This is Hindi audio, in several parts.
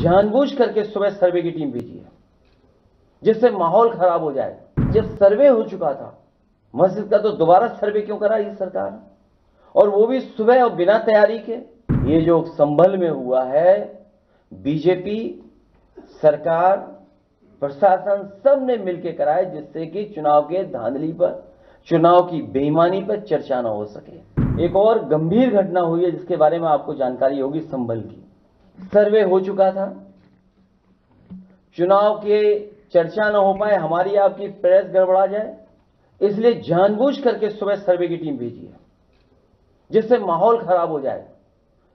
जानबूझ करके सुबह सर्वे की टीम भेजी है जिससे माहौल खराब हो जाए। जब सर्वे हो चुका था मस्जिद का तो दोबारा सर्वे क्यों करा ये सरकार, और वो भी सुबह और बिना तैयारी के। ये जो संभल में हुआ है, बीजेपी सरकार प्रशासन सब ने मिलकर कराया जिससे कि चुनाव के धांधली पर, चुनाव की बेईमानी पर चर्चा न हो सके। एक और गंभीर घटना हुई है जिसके बारे में आपको जानकारी होगी। संभल की सर्वे हो चुका था, चुनाव के चर्चा न हो पाए, हमारी आपकी प्रेस गड़बड़ा जाए, इसलिए जानबूझ करके सुबह सर्वे की टीम भेजी है जिससे माहौल खराब हो जाए,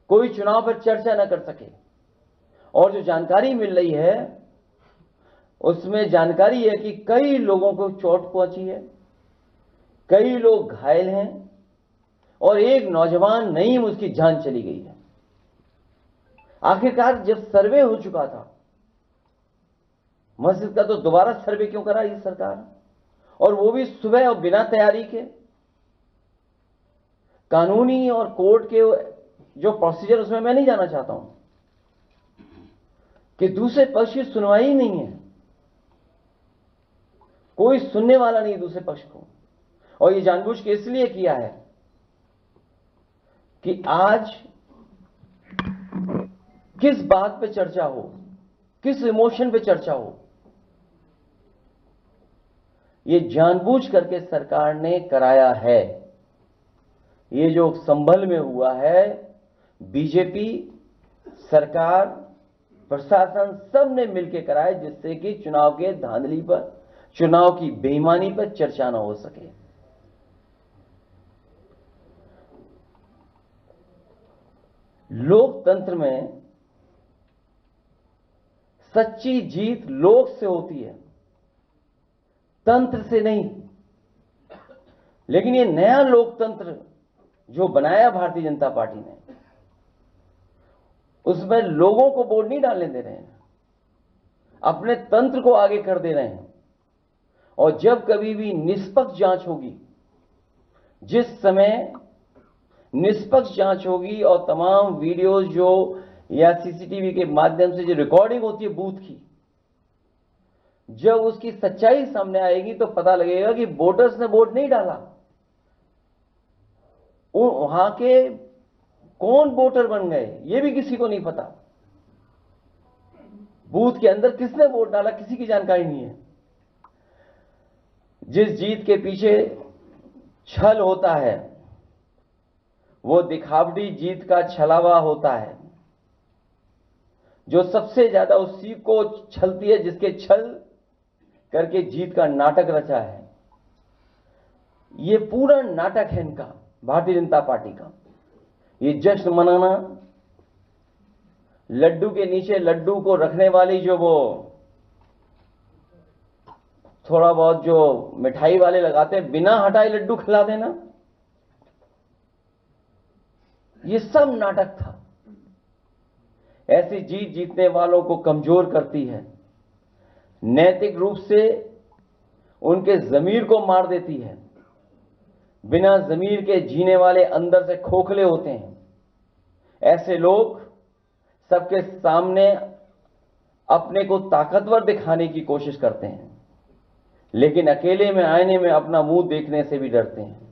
कोई चुनाव पर चर्चा न कर सके। और जो जानकारी मिल रही है उसमें जानकारी है कि कई लोगों को चोट पहुंची है, कई लोग घायल हैं और एक नौजवान नईम उसकी जान चली गई है। आखिरकार जब सर्वे हो चुका था मस्जिद का तो दोबारा सर्वे क्यों करा ये सरकार, और वो भी सुबह और बिना तैयारी के। कानूनी और कोर्ट के जो प्रोसीजर उसमें मैं नहीं जाना चाहता हूं कि दूसरे पक्ष की सुनवाई ही नहीं है, कोई सुनने वाला नहीं दूसरे पक्ष को। और ये जानबूझ के इसलिए किया है कि आज किस बात पे चर्चा हो, किस इमोशन पे चर्चा हो, ये जानबूझ करके सरकार ने कराया है। ये जो संभल में हुआ है, बीजेपी सरकार प्रशासन सब ने मिलकर कराया जिससे कि चुनाव के धांधली पर, चुनाव की बेईमानी पर चर्चा न हो सके। लोकतंत्र में सच्ची जीत लोक से होती है, तंत्र से नहीं। लेकिन ये नया लोकतंत्र जो बनाया भारतीय जनता पार्टी ने, उसमें लोगों को वोट नहीं डालने दे रहे हैं, अपने तंत्र को आगे कर दे रहे हैं। और जब कभी भी निष्पक्ष जांच होगी, जिस समय निष्पक्ष जांच होगी और तमाम वीडियोज जो या सीसीटीवी के माध्यम से जो रिकॉर्डिंग होती है बूथ की, जब उसकी सच्चाई सामने आएगी तो पता लगेगा कि वोटर्स ने वोट नहीं डाला, वहां के कौन वोटर बन गए ये भी किसी को नहीं पता। बूथ के अंदर किसने वोट डाला किसी की जानकारी नहीं है। जिस जीत के पीछे छल होता है वो दिखावटी जीत का छलावा होता है, जो सबसे ज्यादा उसी को छलती है जिसके छल करके जीत का नाटक रचा है। ये पूरा नाटक है इनका, भारतीय जनता पार्टी का। ये जश्न मनाना, लड्डू के नीचे लड्डू को रखने वाली जो वो थोड़ा बहुत जो मिठाई वाले लगाते हैं, बिना हटाए लड्डू खिला देना, ये सब नाटक था। ऐसी जीत जीतने वालों को कमजोर करती है, नैतिक रूप से उनके जमीर को मार देती है। बिना जमीर के जीने वाले अंदर से खोखले होते हैं। ऐसे लोग सबके सामने अपने को ताकतवर दिखाने की कोशिश करते हैं, लेकिन अकेले में आईने में अपना मुंह देखने से भी डरते हैं।